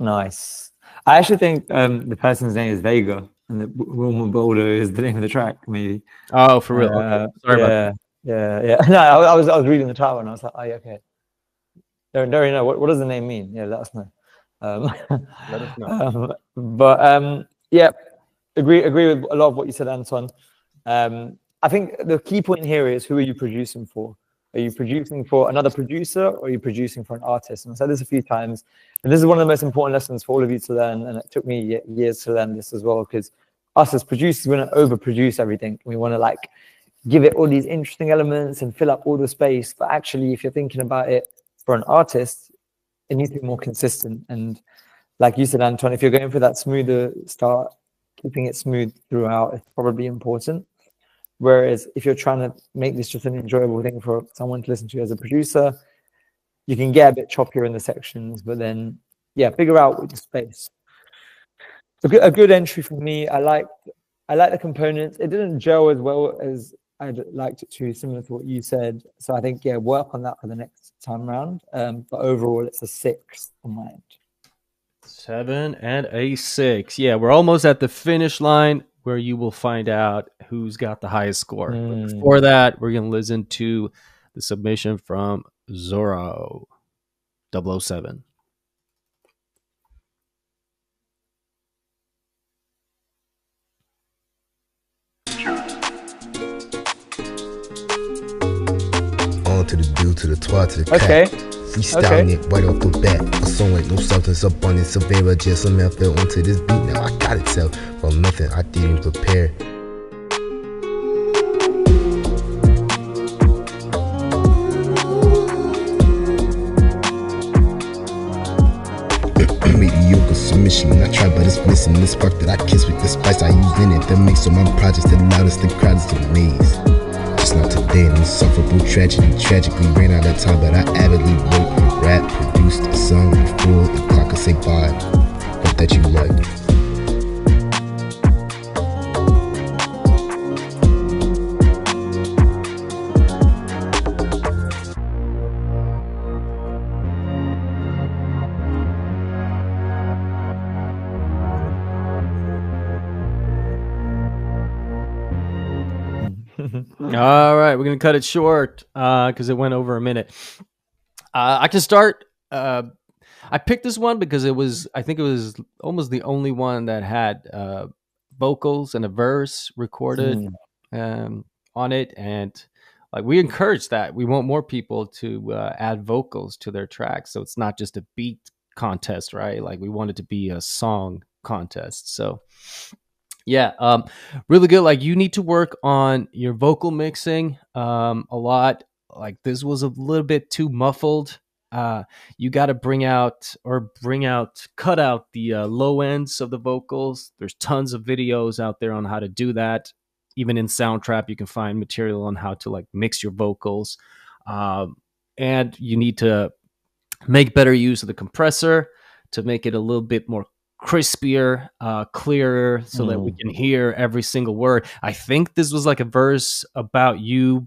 Nice. I actually think the person's name is Vega, and the Wilma Boulder is the name of the track. Maybe. Oh, for real? Okay. Sorry about that. Yeah. No, I was reading the title and I was like, oh, yeah, okay. Don't really know what does the name mean. Yeah, let us know. Let us know. Yeah, agree with a lot of what you said, Anton. I think the key point here is who are you producing for? Are you producing for another producer or are you producing for an artist? And I said this a few times, and this is one of the most important lessons for all of you to learn. And it took me years to learn this as well, because us as producers, we want to overproduce everything. We want to like give it all these interesting elements and fill up all the space. But actually, if you're thinking about it for an artist, it needs to be more consistent. And like you said, Anton, if you're going for that smoother start, keeping it smooth throughout is probably important. Whereas if you're trying to make this just an enjoyable thing for someone to listen to as a producer, you can get a bit choppier in the sections, but then, yeah, figure out with the space. A good entry for me. I like the components. It didn't gel as well as I'd liked it to, similar to what you said. So I think, yeah, work on that for the next time around. But overall, it's a 6 on my end. 7 and a 6. Yeah, we're almost at the finish line where you will find out who's got the highest score. But before that, we're going to listen to the submission from Zorro 007. On to the do, to the twa, to the Okay. Freestyling it right off the bat. A song with no substance up on it. Surveyor just some fell onto this beat. Now I got it tell from nothing I didn't prepare. Mediocre submission. I try, but it's missing the spark that I kiss with the spice I use in it. That makes all my projects the loudest, the crowd is amazed. Just not today, an insufferable tragedy. Tragically ran out of time, but I avidly wrote, rap, produced a song before the clock could say bye. Hope that you like. All right, we're going to cut it short because it went over a minute. I can start. I picked this one because I think it was almost the only one that had vocals and a verse recorded on it. And like we encourage that. We want more people to add vocals to their tracks. So it's not just a beat contest, right? Like we want it to be a song contest. So yeah, really good. Like you need to work on your vocal mixing a lot. Like this was a little bit too muffled. You got to cut out the low ends of the vocals. There's tons of videos out there on how to do that. Even in Soundtrap, you can find material on how to like mix your vocals. and you need to make better use of the compressor to make it a little bit more crispier, clearer, so that we can hear every single word. I think this was like a verse about you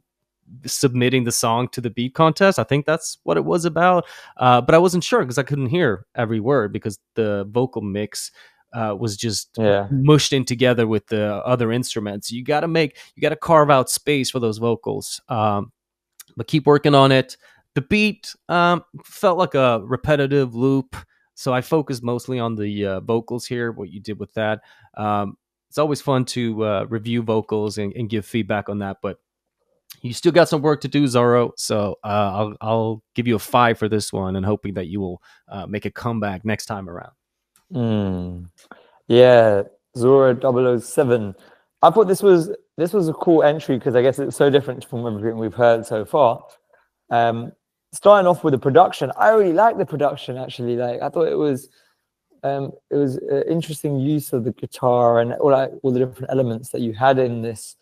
submitting the song to the beat contest. I think that's what it was about. But I wasn't sure because I couldn't hear every word because the vocal mix was just mushed in together with the other instruments. You got to carve out space for those vocals. But keep working on it. The beat felt like a repetitive loop, so I focused mostly on the vocals here, what you did with that. It's always fun to review vocals and give feedback on that, but you still got some work to do, Zorro, so I'll give you a 5 for this one and hoping that you will make a comeback next time around. Yeah, Zorro 007. I thought this was a cool entry because I guess it's so different from everything we've heard so far. Starting off with the production, I really like the production actually. Like I thought it was an interesting use of the guitar and all the different elements that you had in this.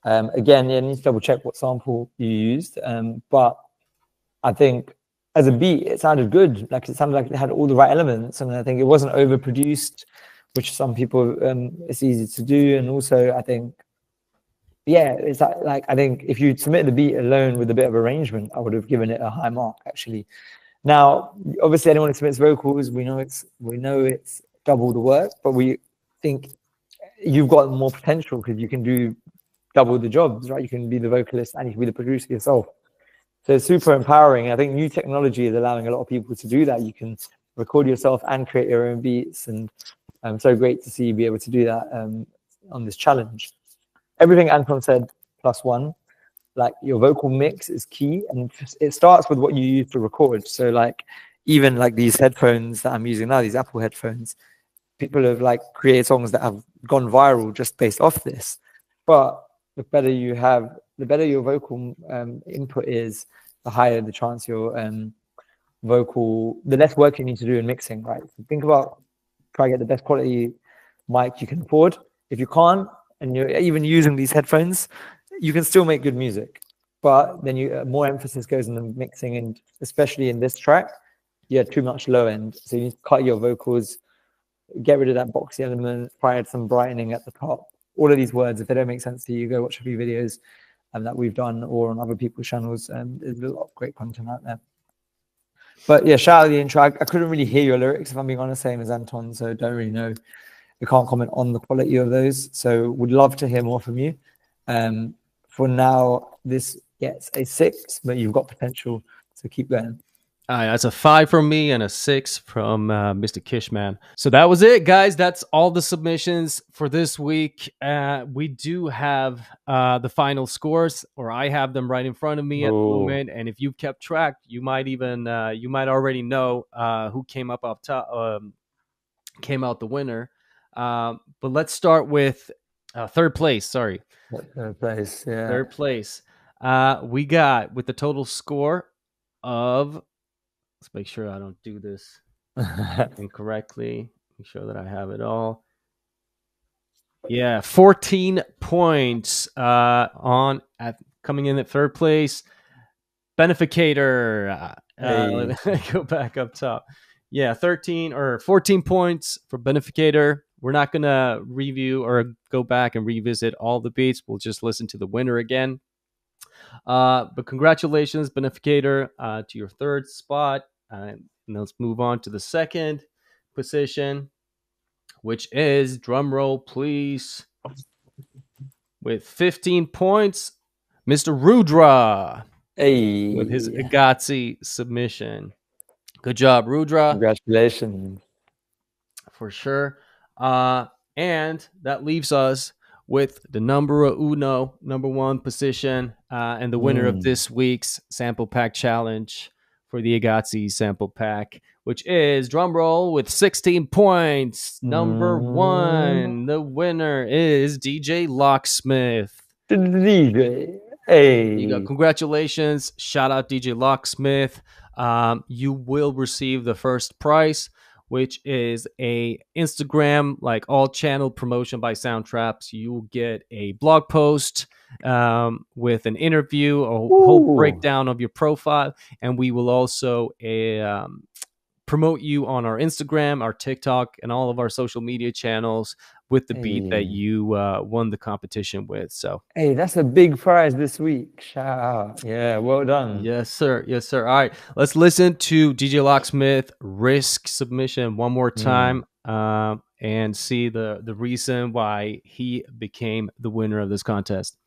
Again, you need to double check what sample you used, but I think as a beat, it sounded good. Like it sounded like it had all the right elements, and I think it wasn't overproduced, which some people it's easy to do. And also, I think, it's like I think if you submit the beat alone with a bit of arrangement, I would have given it a high mark actually. Now, obviously, anyone who submits vocals, we know it's double the work, but we think you've got more potential because you can do double the jobs, right? You can be the vocalist and you can be the producer yourself. So it's super empowering. I think new technology is allowing a lot of people to do that. You can record yourself and create your own beats, and so great to see you be able to do that on this challenge. Everything Anton said, +1. Like your vocal mix is key, and it starts with what you use to record. So like even like these headphones that I'm using now, these Apple headphones, people have like created songs that have gone viral just based off this. But the better your vocal input is, the higher the chance your the less work you need to do in mixing, right? So think about try to get the best quality mic you can afford. If you can't, and you're even using these headphones, you can still make good music. But then more emphasis goes in the mixing, and especially in this track, you had too much low end. So you need to cut your vocals, get rid of that boxy element, try add some brightening at the top. All of these words, if they don't make sense to you, go watch a few videos that we've done or on other people's channels. There's a lot of great content out there. But yeah, shout out the intro. I couldn't really hear your lyrics, if I'm being honest, same as Anton, so don't really know. I can't comment on the quality of those. So would love to hear more from you. For now, this gets a 6, but you've got potential, so keep going. That's a 5 from me and a 6 from Mr. Kishman. So that was it, guys. That's all the submissions for this week. We do have the final scores, or I have them right in front of me at the moment. And if you've kept track, you might already know who came up top, came out the winner. But let's start with third place. Sorry, third place. Yeah, third place. We got with the total score of. Let's make sure I don't do this incorrectly. Make sure that I have it all. Yeah, 14 points coming in at third place. Beneficator. Let me go back up top. Yeah, 14 points for Beneficator. We're not going to review or go back and revisit all the beats. We'll just listen to the winner again. But congratulations, Beneficator, to your third spot. And let's move on to the second position, which is, drum roll, please, with 15 points, Mr. Rudra, with his Igazi submission. Good job, Rudra. Congratulations. For sure. And that leaves us with the number 1 position, and the winner of this week's sample pack challenge for the Igazi sample pack, which is, drum roll, with 16 points. Number 1, the winner is DJ Locksmith. DJ. You go. Congratulations. Shout out DJ Locksmith. You will receive the first prize, which is a Instagram, like all channel promotion by Soundtrap. So you will get a blog post with an interview, a whole breakdown of your profile, and we will also promote you on our Instagram, our TikTok, and all of our social media channels with the beat that you won the competition with. So, hey, that's a big prize this week. Shout out. Yeah, well done. Yes, sir. Yes, sir. All right, let's listen to DJ Locksmith Risk submission one more time and see the reason why he became the winner of this contest.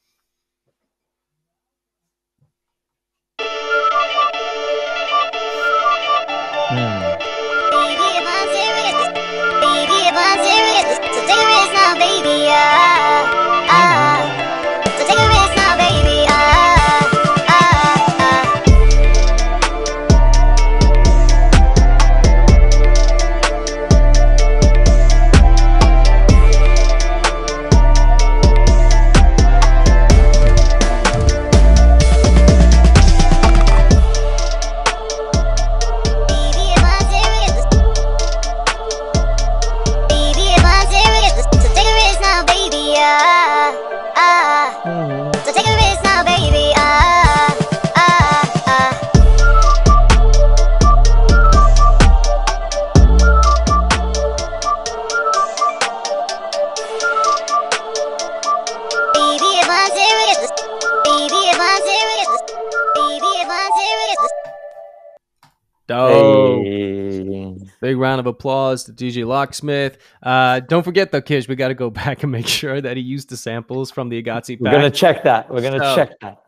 Big round of applause to DJ Locksmith. Don't forget though, Kish, we got to go back and make sure that he used the samples from the Igazi pack. We're gonna check that. We're gonna check that.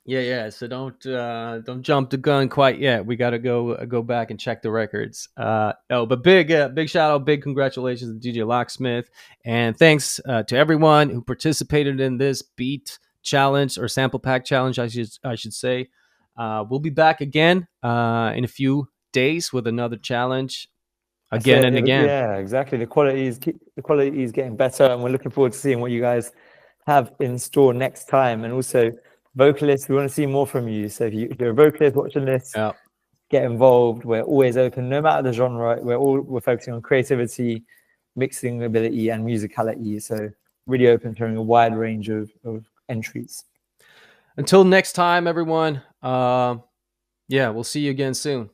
Yeah. So don't jump the gun quite yet. We got to go back and check the records. But big shout out, big congratulations to DJ Locksmith, and thanks to everyone who participated in this beat challenge or sample pack challenge, I should say. We'll be back again in a few days with another challenge. Again and again. Yeah, exactly. The quality is getting better, and we're looking forward to seeing what you guys have in store next time. And also, vocalists, we want to see more from you. So if you're a vocalist watching this, get involved. We're always open, no matter the genre. We're focusing on creativity, mixing ability, and musicality. So really open to a wide range of entries. Until next time, everyone. We'll see you again soon.